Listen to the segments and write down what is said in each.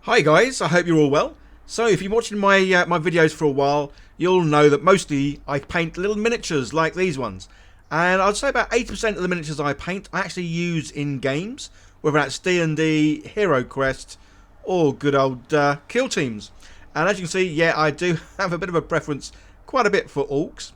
Hi guys, I hope you're all well. So if you've been watching my videos for a while, you'll know that mostly I paint little miniatures like these ones. And I'd say about 80% of the miniatures I paint I actually use in games, whether that's D&D, Hero Quest, or good old kill teams. And as you can see, yeah, I do have a bit of a preference, quite a bit for orcs.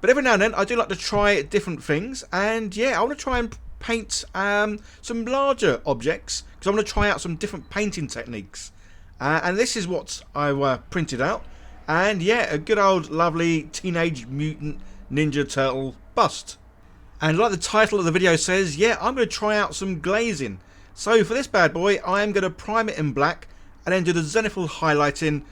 But every now and then I do like to try different things, and yeah, I want to try and paint some larger objects because I want to try out some different painting techniques. And this is what I printed out, and yeah, a good old lovely Teenage Mutant Ninja Turtle bust. And like the title of the video says, yeah, I'm going to try out some glazing. So for this bad boy, I am going to prime it in black and then do the zenithal highlighting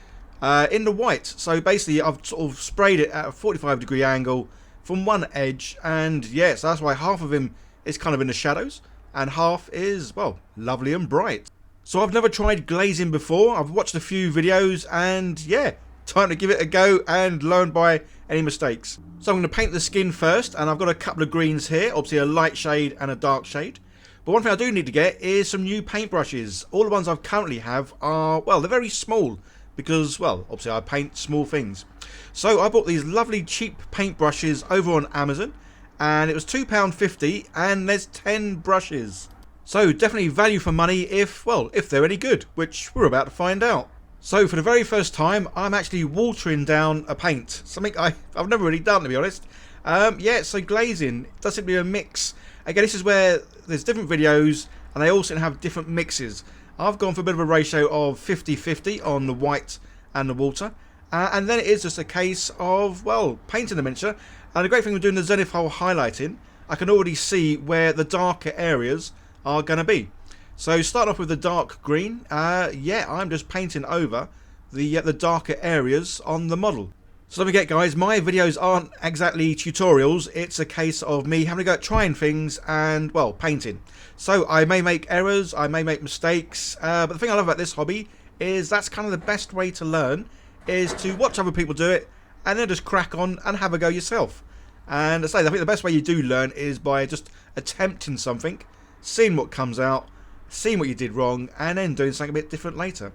in the white. So basically I've sort of sprayed it at a 45-degree angle from one edge, and yeah, so that's why half of him is kind of in the shadows and half is, well, lovely and bright. So I've never tried glazing before. I've watched a few videos and yeah, time to give it a go and learn by any mistakes. So I'm going to paint the skin first, and I've got a couple of greens here, obviously a light shade and a dark shade. But one thing I do need to get is some new paintbrushes. All the ones I currently have are, well, they're very small because, well, obviously I paint small things. So I bought these lovely cheap paintbrushes over on Amazon, and it was £2.50 and there's 10 brushes. So definitely value for money if, well, if they're any good, which we're about to find out. So for the very first time, I'm actually watering down a paint. Something I've never really done, to be honest. Yeah, so glazing does seem to be a mix. Again, this is where there's different videos and they also have different mixes. I've gone for a bit of a ratio of 50-50 on the white and the water. And then it is just a case of, well, painting the miniature. And the great thing with doing the zenithal highlighting, I can already see where the darker areas are going to be. So starting off with the dark green, yeah, I'm just painting over the darker areas on the model. So don't forget guys, my videos aren't exactly tutorials, it's a case of me having to go at trying things and, well, painting. So I may make errors, I may make mistakes, but the thing I love about this hobby is that's kind of the best way to learn, is to watch other people do it and then just crack on and have a go yourself. And I think the best way you do learn is by just attempting something, seeing what comes out, seeing what you did wrong, and then doing something a bit different later.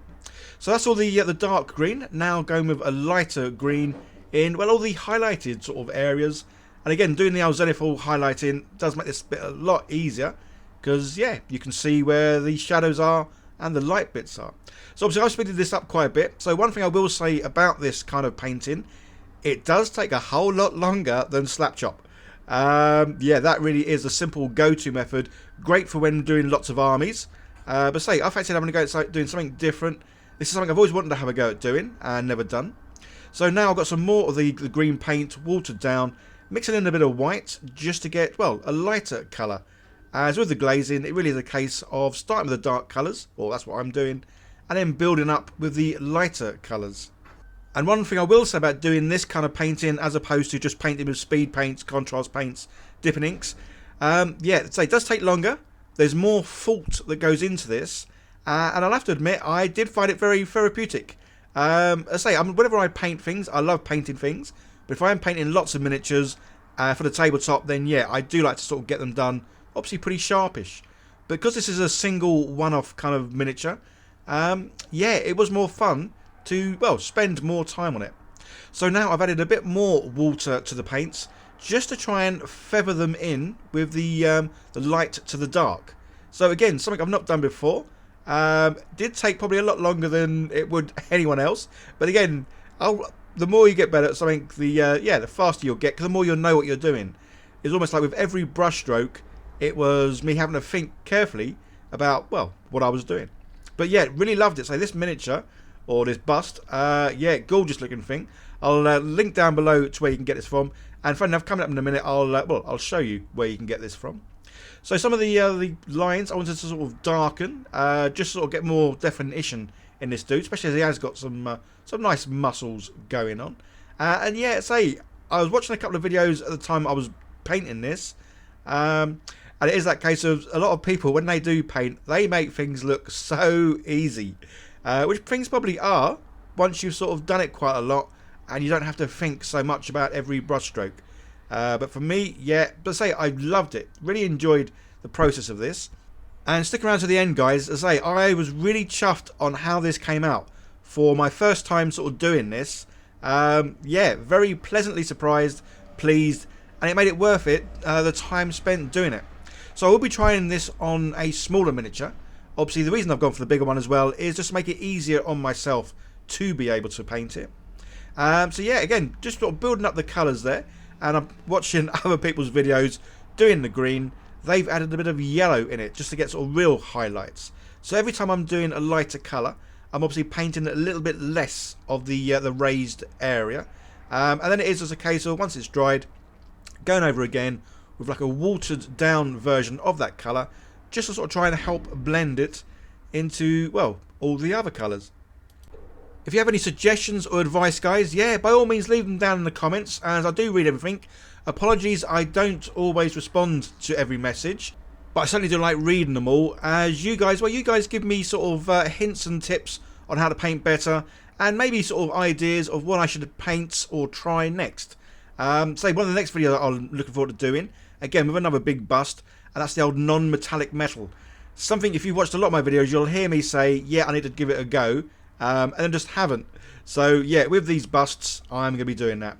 So that's all the dark green. Now going with a lighter green in, well, all the highlighted sort of areas. And again, doing the zenithal highlighting does make this bit a lot easier because, yeah, you can see where the shadows are and the light bits are. So obviously I've speeded this up quite a bit. So one thing I will say about this kind of painting, it does take a whole lot longer than slap chop. Yeah, that really is a simple go-to method, great for when doing lots of armies, but say I fancied having a go at doing something different. This is something I've always wanted to have a go at doing and never done. So now I've got some more of the green paint watered down, mixing in a bit of white just to get, well, a lighter colour. As with the glazing, it really is a case of starting with the dark colours, well, that's what I'm doing, and then building up with the lighter colours. And one thing I will say about doing this kind of painting as opposed to just painting with speed paints, contrast paints, dipping inks, yeah, so it does take longer. There's more thought that goes into this, and I'll have to admit I did find it very therapeutic. As I say, whenever I paint things, I love painting things, but if I am painting lots of miniatures for the tabletop, then yeah, I do like to sort of get them done, obviously pretty sharpish. But because this is a single one-off kind of miniature, yeah, it was more fun to, well, spend more time on it. So now I've added a bit more water to the paints just to try and feather them in with the light to the dark. So again, something I've not done before. Did take probably a lot longer than it would anyone else, but again, the more you get better at something, the faster you'll get, because the more you'll know what you're doing. It's almost like with every brush stroke, it was me having to think carefully about, well, what I was doing. But yeah, really loved it. So this miniature, or this bust, yeah, gorgeous looking thing. I'll link down below to where you can get this from, and funny enough, coming up in a minute, I'll show you where you can get this from. So some of the lines I wanted to sort of darken, just sort of get more definition in this dude, especially as he has got some nice muscles going on. And yeah, say I was watching a couple of videos at the time I was painting this, and it is that case of a lot of people when they do paint, they make things look so easy. Which things probably are once you've sort of done it quite a lot and you don't have to think so much about every brush stroke. But for me, yeah, but say I loved it. Really enjoyed the process of this. And stick around to the end, guys. As I say, I was really chuffed on how this came out for my first time sort of doing this. Yeah, very pleasantly surprised, pleased, and it made it worth it, the time spent doing it. So I will be trying this on a smaller miniature. Obviously, the reason I've gone for the bigger one as well is just to make it easier on myself to be able to paint it. So yeah, again, just sort of building up the colours there, and I'm watching other people's videos doing the green. They've added a bit of yellow in it just to get sort of real highlights. So every time I'm doing a lighter colour, I'm obviously painting a little bit less of the raised area. And then it is just a case of, once it's dried, going over again with like a watered down version of that colour, just to sort of try and help blend it into, well, all the other colours. If you have any suggestions or advice, guys, yeah, by all means leave them down in the comments, as I do read everything. Apologies, I don't always respond to every message, but I certainly do like reading them all, as you guys, well, you guys give me sort of hints and tips on how to paint better, and maybe sort of ideas of what I should paint or try next. Say one of the next videos I'm looking forward to doing, again with another big bust, and that's the old non-metallic metal. Something, if you've watched a lot of my videos, you'll hear me say, yeah, I need to give it a go, and then just haven't. So yeah, with these busts, I'm going to be doing that.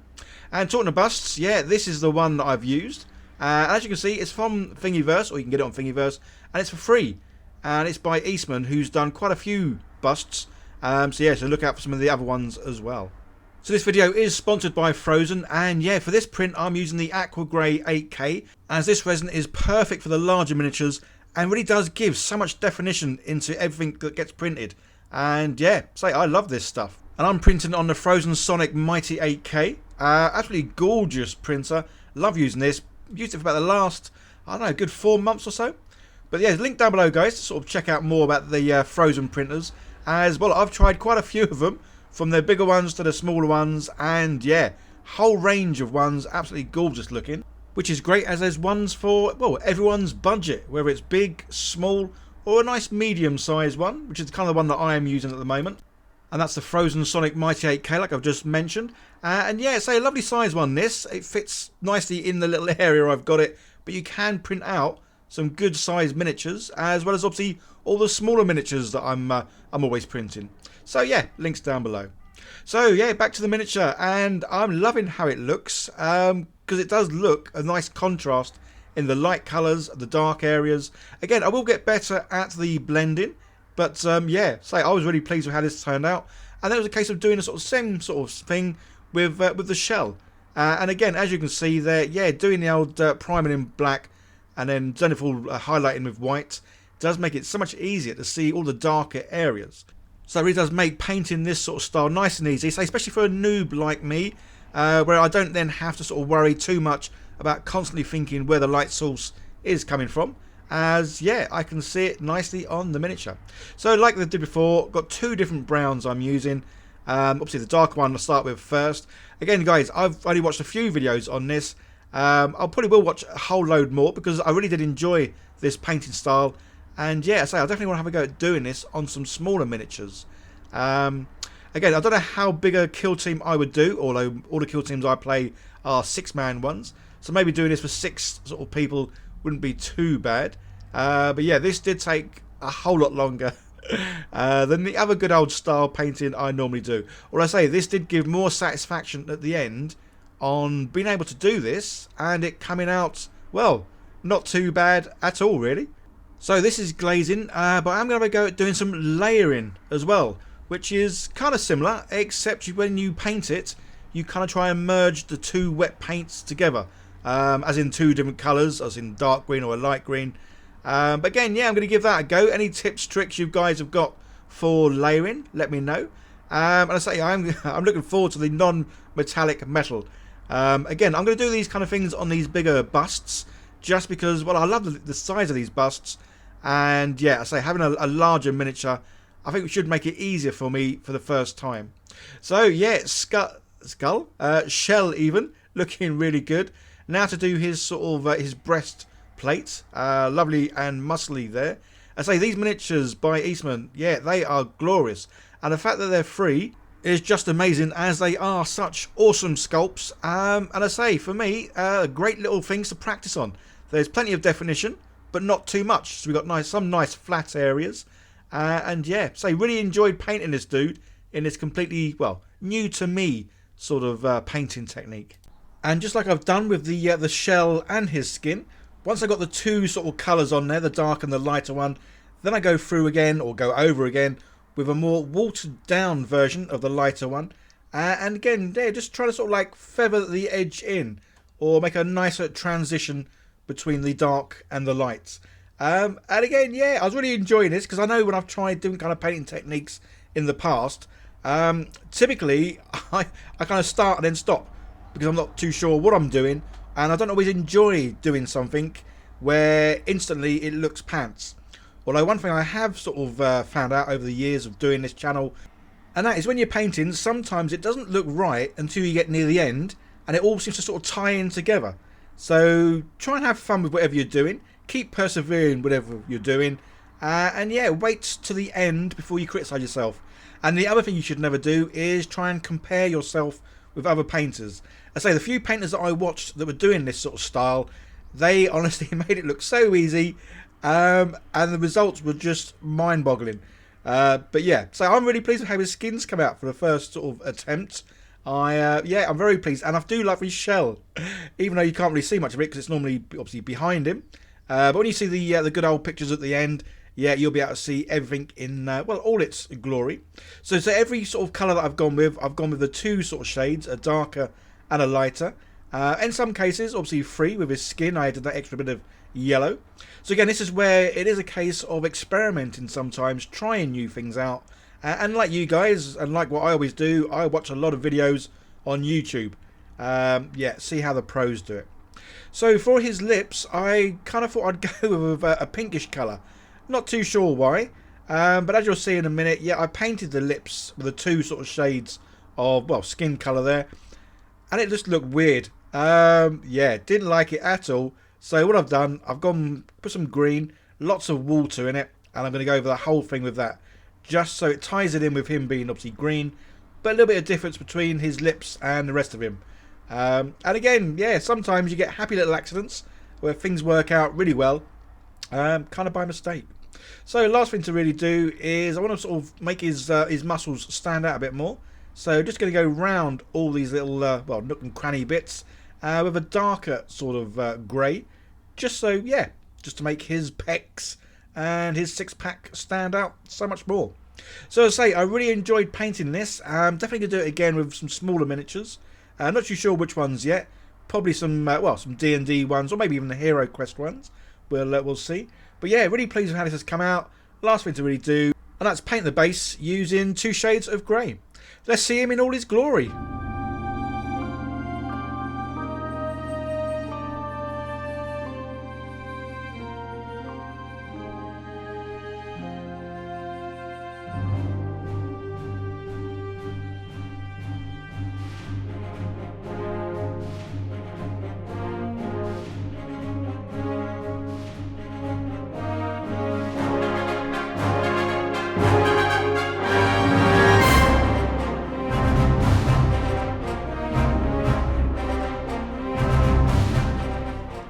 And talking of busts, yeah, this is the one that I've used. As you can see, it's from Thingiverse, or you can get it on Thingiverse, and it's for free. And it's by Eastman, who's done quite a few busts. So yeah, so look out for some of the other ones as well. So this video is sponsored by Phrozen, and yeah, for this print I'm using the Aqua Grey 8K, as this resin is perfect for the larger miniatures and really does give so much definition into everything that gets printed. And yeah, say I love this stuff. And I'm printing on the Frozen Sonic Mighty 8K. Absolutely gorgeous printer. Love using this. Used it for about the last, I don't know, good 4 months or so. But yeah, link down below, guys, to sort of check out more about the Frozen printers. As well, I've tried quite a few of them, from the bigger ones to the smaller ones, and yeah, whole range of ones, absolutely gorgeous looking. Which is great, as there's ones for, well, everyone's budget, whether it's big, small, or a nice medium-sized one, which is kind of the one that I am using at the moment. And that's the Frozen Sonic Mighty 8K, like I've just mentioned. And yeah, it's a lovely size one, this. It fits nicely in the little area I've got it, but you can print out some good sized miniatures, as well as obviously all the smaller miniatures that I'm always printing. So yeah, links down below. So yeah, back to the miniature, and I'm loving how it looks, because it does look a nice contrast in the light colours, the dark areas. Again, I will get better at the blending, but yeah, say I was really pleased with how this turned out. And then it was a case of doing a sort of same sort of thing with the shell. And again, as you can see there, yeah, doing the old priming in black and then done it full highlighting with white does make it so much easier to see all the darker areas. So it really does make painting this sort of style nice and easy, so especially for a noob like me, where I don't then have to sort of worry too much about constantly thinking where the light source is coming from, as yeah, I can see it nicely on the miniature. So like I did before, got 2 different browns I'm using. Obviously the dark one I'll start with first. Again guys, I've only watched a few videos on this. I'll probably will watch a whole load more, because I really did enjoy this painting style. And yeah, so I definitely want to have a go at doing this on some smaller miniatures. Again, I don't know how big a kill team I would do, although all the kill teams I play are 6-man ones. So maybe doing this for 6 sort of people wouldn't be too bad. But yeah, this did take a whole lot longer than the other good old style painting I normally do. Or I say, this did give more satisfaction at the end on being able to do this, and it coming out, well, not too bad at all, really. So this is glazing, but I'm going to go at doing some layering as well, which is kind of similar, except when you paint it, you kind of try and merge the 2 wet paints together, as in 2 different colours, as in dark green or a light green. But again, yeah, I'm going to give that a go. Any tips, tricks you guys have got for layering, let me know. And I say I'm looking forward to the non-metallic metal. Again, I'm going to do these kind of things on these bigger busts, just because, well, I love the size of these busts. And yeah, I say having a larger miniature, I think it should make it easier for me for the first time. So yeah, shell even, looking really good. Now to do his sort of his breastplate, lovely and muscly there. I say these miniatures by Eastman, yeah, they are glorious. And the fact that they're free is just amazing, as they are such awesome sculpts. And I say, for me, great little things to practice on. There's plenty of definition, but not too much. So we've got some nice flat areas. And yeah, so really enjoyed painting this dude in this completely, well, new to me sort of painting technique. And just like I've done with the shell and his skin, once I got the two sort of colours on there, the dark and the lighter one, then I go through again, or go over again, with a more watered down version of the lighter one. And again, yeah, just try to sort of like feather the edge in, or make a nicer transition between the dark and the lights. And again, yeah, I was really enjoying this, because I know when I've tried different kind of painting techniques in the past, typically I kind of start and then stop, because I'm not too sure what I'm doing, and I don't always enjoy doing something where instantly it looks pants. Although one thing I have sort of found out over the years of doing this channel, and that is when you're painting, sometimes it doesn't look right until you get near the end, and it all seems to sort of tie in together. So try and have fun with whatever you're doing, keep persevering whatever you're doing, and yeah, wait to the end before you criticise yourself. And the other thing you should never do is try and compare yourself with other painters. I say the few painters that I watched that were doing this sort of style, they honestly made it look so easy, and the results were just mind-boggling. But yeah, so I'm really pleased with how his skins come out for the first sort of attempt. Yeah, I'm very pleased, and I do love his shell, even though you can't really see much of it because it's normally obviously behind him. But when you see the good old pictures at the end, yeah, you'll be able to see everything in well, all its glory. So every sort of colour that I've gone with the two sort of shades, a darker and a lighter. In some cases, obviously free with his skin, I added that extra bit of yellow. So again, this is where it is a case of experimenting sometimes, trying new things out. And like you guys, and like what I always do, I watch a lot of videos on YouTube. Yeah, see how the pros do it. So for his lips, I kind of thought I'd go with a pinkish colour. Not too sure why, but as you'll see in a minute, yeah, I painted the lips with the two sort of shades of, well, skin colour there, and it just looked weird. Yeah, didn't like it at all. So what I've done, I've put some green, lots of water in it, and I'm going to go over the whole thing with that, just so it ties it in with him being obviously green, but a little bit of difference between his lips and the rest of him. And again, yeah, sometimes you get happy little accidents where things work out really well, kind of by mistake. So last thing to really do is I want to sort of make his muscles stand out a bit more. So just going to go round all these little well, nook and cranny bits with a darker sort of grey, just so, yeah, just to make his pecs and his six-pack stand out so much more. So as I say, I really enjoyed painting this. I'm definitely going to do it again with some smaller miniatures. I'm not too sure which ones yet. Probably some well, some D&D ones, or maybe even the Hero Quest ones. We'll see. But yeah, really pleased with how this has come out. Last thing to really do, and that's paint the base using two shades of grey. Let's see him in all his glory.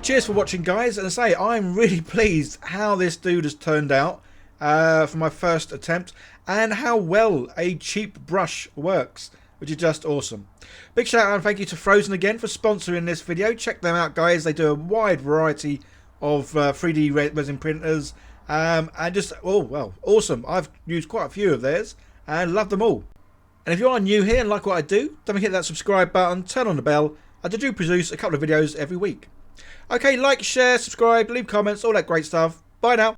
Cheers for watching, guys, and I say I'm really pleased how this dude has turned out for my first attempt, and how well a cheap brush works, which is just awesome. Big shout out and thank you to Phrozen again for sponsoring this video. Check them out, guys. They do a wide variety of 3D resin printers, and just, oh well, awesome. I've used quite a few of theirs and love them all. And if you are new here and like what I do, don't forget that subscribe button, turn on the bell. I do produce a couple of videos every week. Okay, like, share, subscribe, leave comments, all that great stuff. Bye now.